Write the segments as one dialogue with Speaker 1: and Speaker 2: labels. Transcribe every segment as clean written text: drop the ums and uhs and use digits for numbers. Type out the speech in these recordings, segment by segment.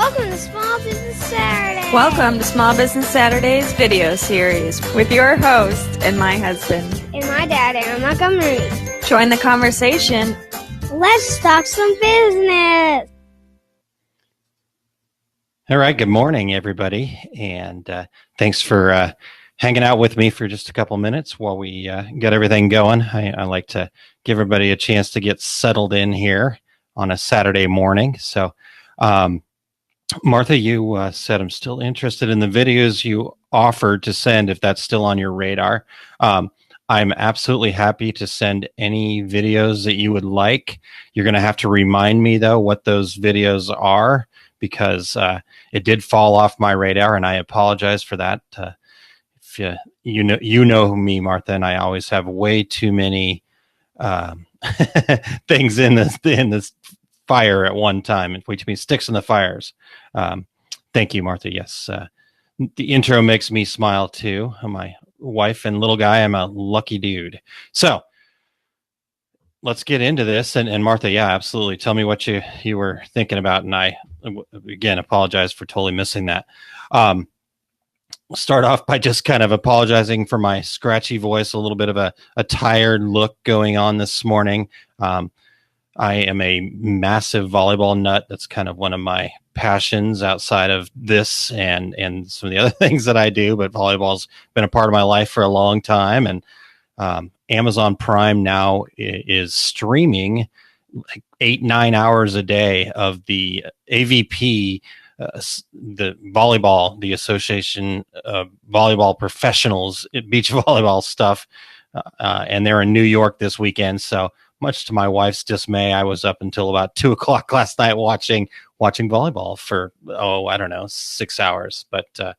Speaker 1: Welcome to Small Business Saturday.
Speaker 2: Welcome to Small Business Saturday's video series with your host and my husband.
Speaker 1: And my dad, Aaron Montgomery.
Speaker 2: Join the conversation.
Speaker 1: Let's talk some business.
Speaker 3: All right. Good morning, everybody. And thanks for hanging out with me for just a couple minutes while we get everything going. I like to give everybody a chance to get settled in here on a Saturday morning. So, Martha, you said I'm still interested in the videos you offered to send, if that's still on your radar. I'm absolutely happy to send any videos that you would like. You're going to have to remind me, though, what those videos are, because it did fall off my radar, and I apologize for that. If you know me, Martha, and I always have way too many things in this fire at one time, and way too many sticks in the fires. Thank you, Martha. Yes, the intro makes me smile too. My wife and little guy, I'm a lucky dude. So let's get into this. And Martha, yeah, absolutely. Tell me what you were thinking about. And I, again, apologize for totally missing that. I'll start off by just kind of apologizing for my scratchy voice, a little bit of a tired look going on this morning. I am a massive volleyball nut. That's kind of one of my passions outside of this and some of the other things that I do. But volleyball's been a part of my life for a long time. And Amazon Prime now is streaming like 8-9 hours a day of the AVP, the volleyball, the Association of Volleyball Professionals, beach volleyball stuff. And they're in New York this weekend. So much to my wife's dismay, I was up until about 2:00 last night watching volleyball for, 6 hours. But,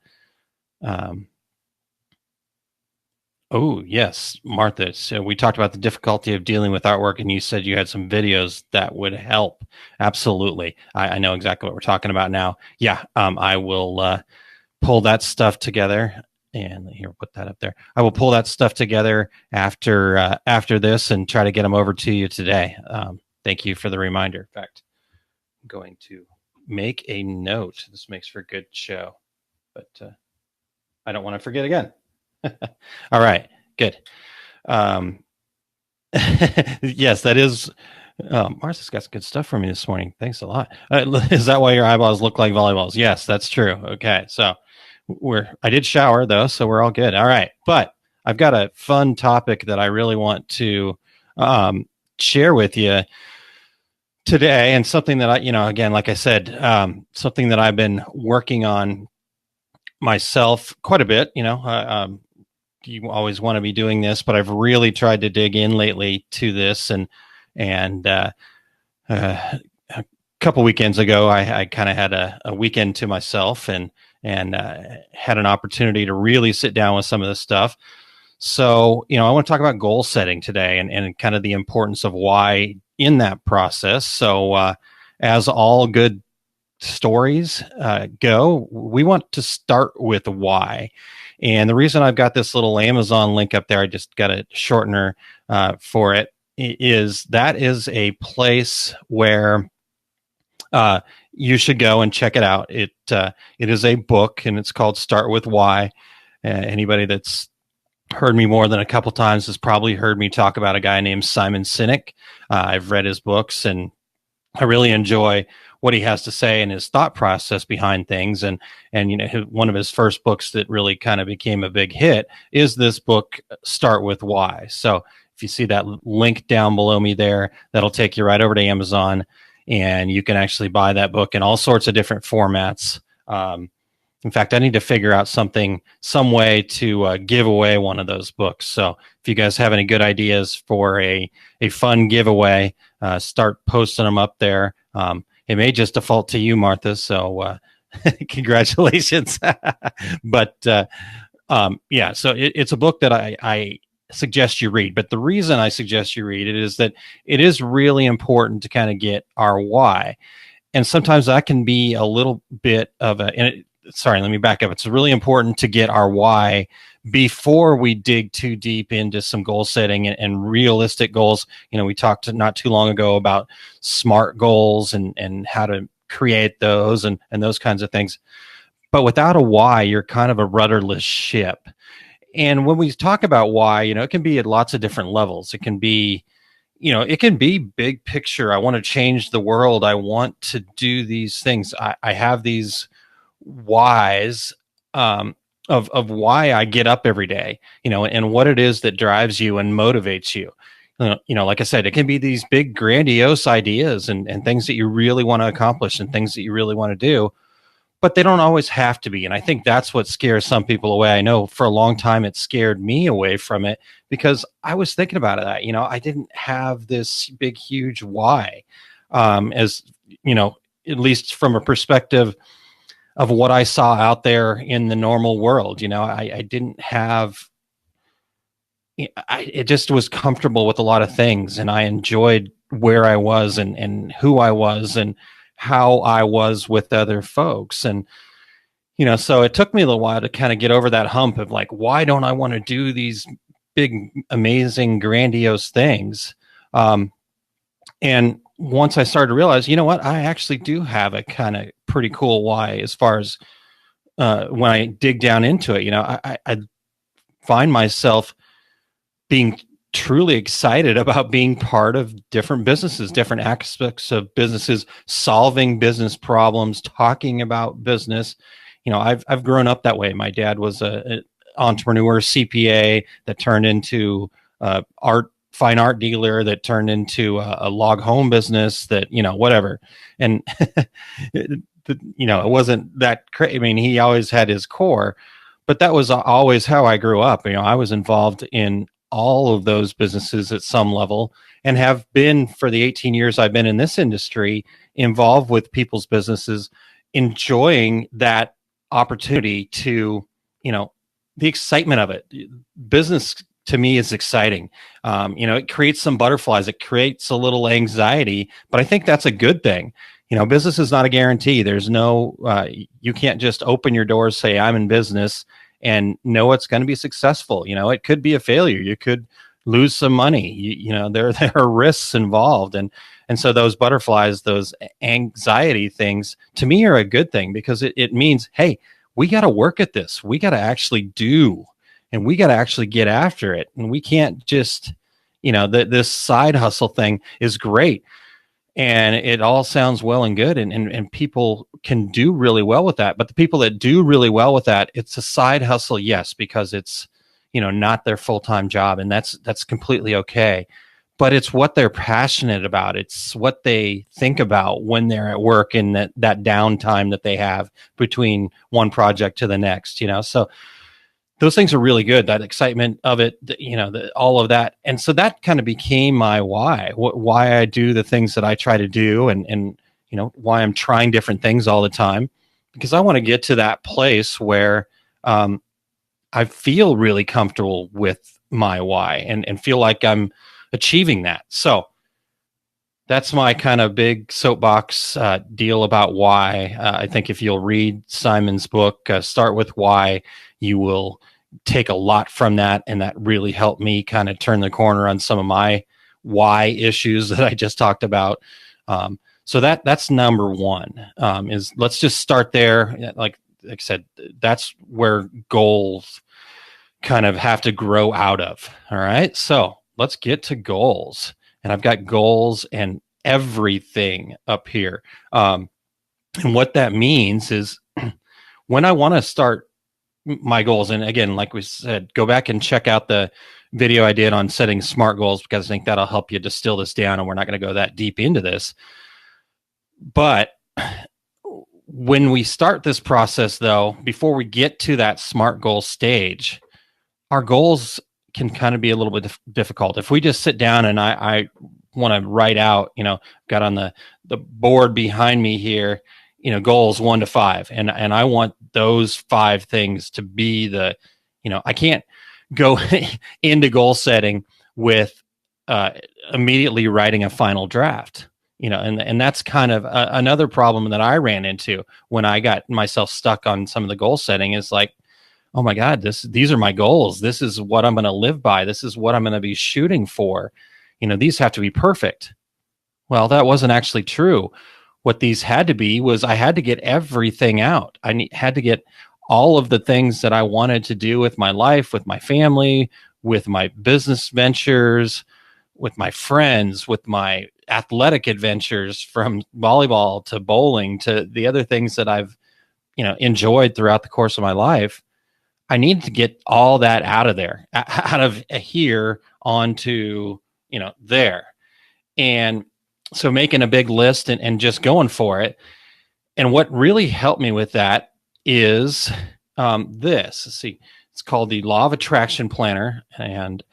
Speaker 3: oh yes, Martha. So we talked about the difficulty of dealing with artwork, and you said you had some videos that would help. Absolutely. I know exactly what we're talking about now. Yeah. I will, pull that stuff together. And here, put that up there. I will pull that stuff together after this and try to get them over to you today. Thank you for the reminder. In fact, I'm going to make a note. This makes for a good show, but I don't want to forget again. All right, good. Yes, that is. Martha's got some good stuff for me this morning. Thanks a lot. Is that why your eyeballs look like volleyballs? Yes, that's true. Okay, so. I did shower though, so we're all good. All right. But I've got a fun topic that I really want to share with you today, and something that again, like I said, something that I've been working on myself quite a bit. You always want to be doing this, but I've really tried to dig in lately to this, and a couple weekends ago, I kind of had a weekend to myself, and had an opportunity to really sit down with some of this stuff. So, I want to talk about goal setting today and kind of the importance of why in that process. So, as all good stories go, we want to start with why. And the reason I've got this little Amazon link up there, I just got a shortener for it, is that is a place where you should go and check it out. It is a book, and it's called Start With Why. Anybody that's heard me more than a couple times has probably heard me talk about a guy named Simon Sinek. I've read his books, and I really enjoy what he has to say and his thought process behind things. And one of his first books that really kind of became a big hit is this book, Start With Why. So if you see that link down below me there, that'll take you right over to Amazon. And you can actually buy that book in all sorts of different formats. In fact, I need to figure out some way to give away one of those books. So if you guys have any good ideas for a fun giveaway, start posting them up there. It may just default to you, Martha. So congratulations. But yeah, so it's a book that I suggest you read. But the reason I suggest you read it is that it is really important to kind of get our why. And sometimes that can be a little bit of let me back up. It's really important to get our why before we dig too deep into some goal setting and realistic goals. We talked not too long ago about SMART goals and how to create those and those kinds of things. But without a why, you're kind of a rudderless ship. And when we talk about why, it can be at lots of different levels. It can be, it can be big picture. I want to change the world. I want to do these things. I have these whys of why I get up every day, and what it is that drives you and motivates you. Like I said, it can be these big grandiose ideas and things that you really want to accomplish and things that you really want to do, but they don't always have to be. And I think that's what scares some people away. I know for a long time it scared me away from it because I was thinking about it. I didn't have this big, huge why, as at least from a perspective of what I saw out there in the normal world. I didn't have. It just was comfortable with a lot of things, and I enjoyed where I was and who I was and how I was with other folks. And, so it took me a little while to kind of get over that hump of like, why don't I want to do these big, amazing, grandiose things? And once I started to realize, what, I actually do have a kind of pretty cool why as far as when I dig down into it. I find myself being truly excited about being part of different businesses, different aspects of businesses, solving business problems, talking about business. I've grown up that way. My dad was an entrepreneur, CPA that turned into fine art dealer that turned into a log home business that, whatever. And, it wasn't that crazy. I mean, he always had his core, but that was always how I grew up. I was involved in all of those businesses at some level and have been for the 18 years I've been in this industry, involved with people's businesses, enjoying that opportunity to, the excitement of it. Business to me is exciting. It creates some butterflies. It creates a little anxiety, but I think that's a good thing. Business is not a guarantee. There's no, you can't just open your doors, say I'm in business and know it's going to be successful. It could be a failure. You could lose some money. There are risks involved. And so those butterflies, those anxiety things to me are a good thing because it means, hey, we got to work at this. We got to actually do, and we got to actually get after it. And we can't just, this side hustle thing is great. And it all sounds well and good, and people can do really well with that. But the people that do really well with that, it's a side hustle, yes, because it's not their full-time job, and that's completely okay. But it's what they're passionate about. It's what they think about when they're at work and that downtime that they have between one project to the next. So those things are really good. That excitement of it, all of that. And so that kind of became my why I do the things that I try to do and why I'm trying different things all the time, because I want to get to that place where I feel really comfortable with my why and feel like I'm achieving that. So that's my kind of big soapbox deal about why. I think if you'll read Simon's book, Start With Why, you will take a lot from that, and that really helped me kind of turn the corner on some of my why issues that I just talked about. So that's number one, is let's just start there. Like I said, that's where goals kind of have to grow out of. All right, so let's get to goals, and I've got goals and everything up here. And what that means is when I want to start my goals, and again, like we said, go back and check out the video I did on setting SMART goals, because I think that'll help you distill this down, and we're not going to go that deep into this. But when we start this process, though, before we get to that SMART goal stage, our goals can kind of be a little bit difficult. If we just sit down and I want to write out, got on the board behind me here, goals 1 to 5. And I want those 5 things to be the, I can't go into goal setting with immediately writing a final draft, and that's kind of another problem that I ran into when I got myself stuck on some of the goal setting is like, oh my God, these are my goals. This is what I'm going to live by. This is what I'm going to be shooting for. These have to be perfect. Well, that wasn't actually true. what these had to be was I had to get everything out. Had to get all of the things that I wanted to do with my life, with my family, with my business ventures, with my friends, with my athletic adventures, from volleyball to bowling to the other things that I've, enjoyed throughout the course of my life. I needed to get all that out of there, out of here onto, there. And so making a big list and just going for it. And what really helped me with that is this. Let's see. It's called the Law of Attraction Planner. And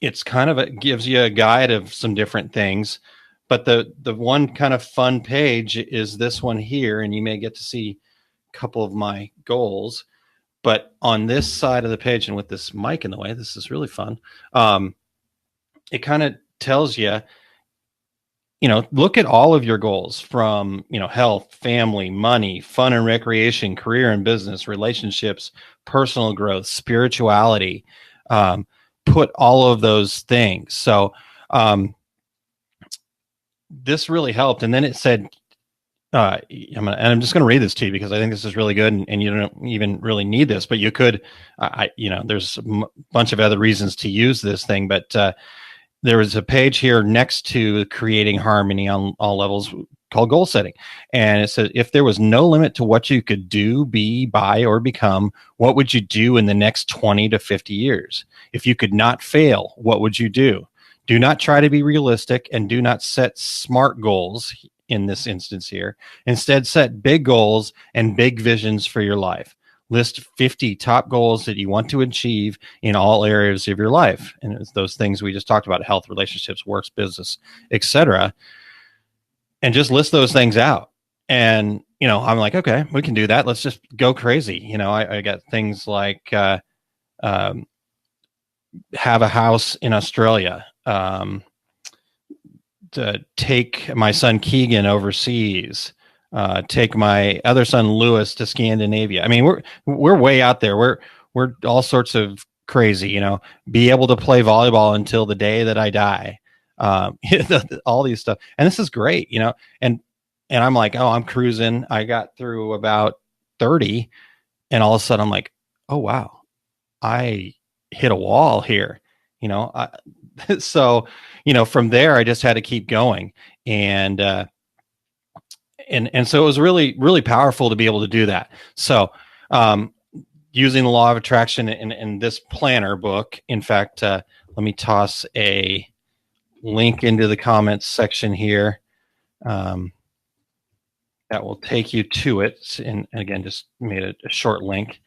Speaker 3: it's kind of, it gives you a guide of some different things. But the one kind of fun page is this one here. And you may get to see a couple of my goals. But on this side of the page, and with this mic in the way, this is really fun. It kind of tells you, look at all of your goals from, health, family, money, fun and recreation, career and business, relationships, personal growth, spirituality, put all of those things. So this really helped. And then it said, I'm just going to read this to you because I think this is really good, and you don't even really need this, but you could, there's a bunch of other reasons to use this thing, but there is a page here next to creating harmony on all levels called goal setting. And it says, if there was no limit to what you could do, be, buy, or become, what would you do in the next 20 to 50 years? If you could not fail, what would you do? Do not try to be realistic, and do not set SMART goals in this instance here. Instead, set big goals and big visions for your life. List 50 top goals that you want to achieve in all areas of your life. And it's those things we just talked about: health, relationships, works, business, etc. And just list those things out. And, I'm like, okay, we can do that. Let's just go crazy. I got things like have a house in Australia, to take my son Keegan overseas, take my other son Lewis to Scandinavia. I mean, we're way out there. We're all sorts of crazy, be able to play volleyball until the day that I die. All these stuff. And this is great, and I'm like, oh, I'm cruising. I got through about 30, and all of a sudden I'm like, oh, wow, I hit a wall here, so, from there, I just had to keep going. And so it was really, really powerful to be able to do that. So, using the Law of Attraction in this planner book, in fact, let me toss a link into the comments section here. That will take you to it. And again, just made a short link.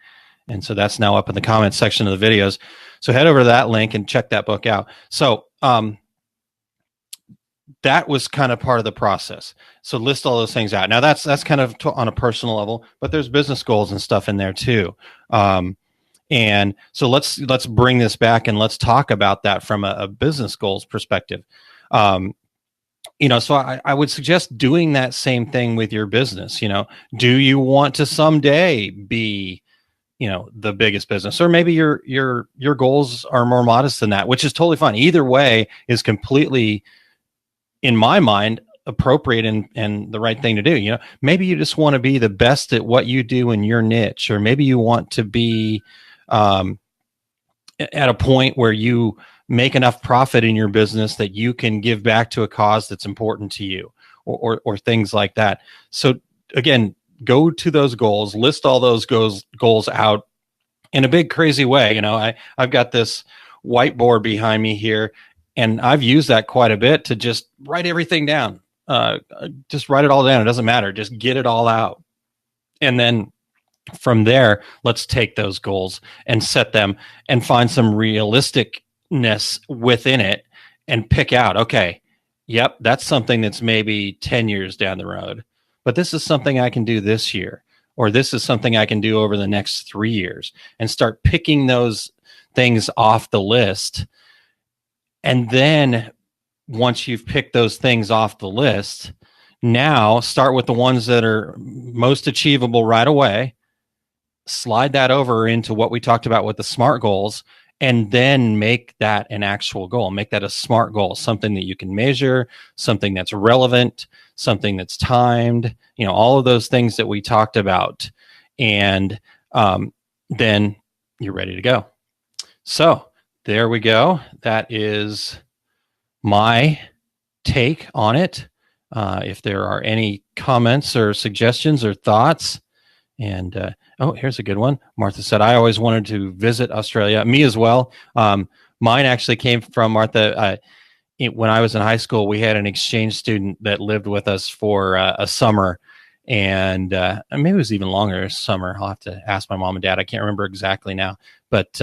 Speaker 3: And so that's now up in the comments section of the videos. So head over to that link and check that book out. So that was kind of part of the process. So list all those things out. Now that's kind of on a personal level, but there's business goals and stuff in there too. And so let's bring this back and let's talk about that from a business goals perspective. So I would suggest doing that same thing with your business. Do you want to someday be, the biggest business, or maybe your goals are more modest than that, which is totally fine. Either way is completely, in my mind, appropriate and the right thing to do. Maybe you just want to be the best at what you do in your niche, or maybe you want to be at a point where you make enough profit in your business that you can give back to a cause that's important to you, or things like that. So again, go to those goals, list all those goals out in a big, crazy way. I've got this whiteboard behind me here, and I've used that quite a bit to just write everything down. Just write it all down. It doesn't matter. Just get it all out. And then from there, let's take those goals and set them and find some realisticness within it and pick out, okay, yep, that's something that's maybe 10 years down the road, but this is something I can do this year, or this is something I can do over the next 3 years, and start picking those things off the list. And then once you've picked those things off the list, now start with the ones that are most achievable right away, slide that over into what we talked about with the SMART goals, and then make that an actual goal, make that a SMART goal, something that you can measure, something that's relevant, something that's timed, all of those things that we talked about. And then you're ready to go. So there we go. That is my take on it. If there are any comments or suggestions or thoughts, and here's a good one. Martha said, I always wanted to visit Australia. Me as well. Mine actually came from Martha. When I was in high school, we had an exchange student that lived with us for a summer, and maybe it was even longer summer. I'll have to ask my mom and dad. I can't remember exactly now, but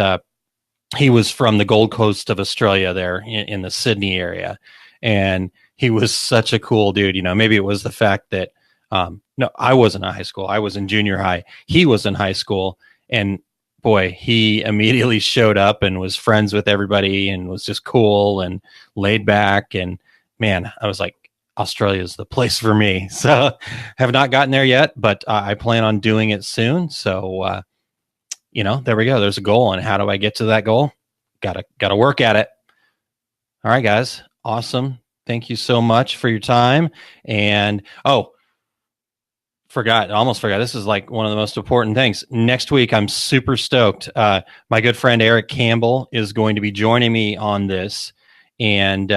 Speaker 3: he was from the Gold Coast of Australia there in the Sydney area. And he was such a cool dude. Maybe it was the fact that, no, I wasn't in high school. I was in junior high. He was in high school, and boy, he immediately showed up and was friends with everybody and was just cool and laid back. And man, I was like, Australia is the place for me. So have not gotten there yet, but I plan on doing it soon. So, there we go. There's a goal. And how do I get to that goal? Gotta work at it. All right, guys. Awesome. Thank you so much for your time. And almost forgot. This is like one of the most important things. Next week, I'm super stoked. My good friend Eric Campbell is going to be joining me on this. And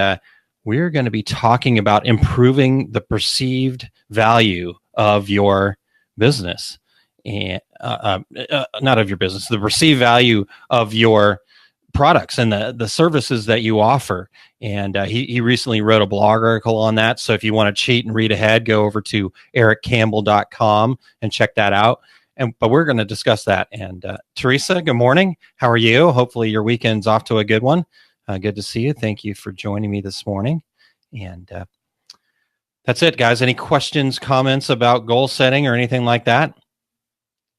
Speaker 3: we're going to be talking about improving the perceived value of your business. And not of your business, the perceived value of your products and the services that you offer. And he recently wrote a blog article on that. So if you want to cheat and read ahead, go over to ericcampbell.com and check that out. But we're going to discuss that. And Teresa, good morning. How are you? Hopefully your weekend's off to a good one. Good to see you. Thank you for joining me this morning. And that's it, guys. Any questions, comments about goal setting or anything like that?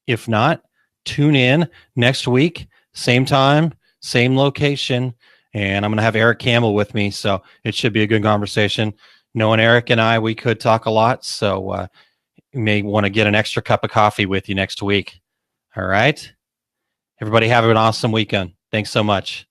Speaker 3: If not, tune in next week, same time, same location, and I'm going to have Eric Campbell with me, so it should be a good conversation. Knowing Eric and I, we could talk a lot, so you may want to get an extra cup of coffee with you next week. All right? Everybody have an awesome weekend. Thanks so much.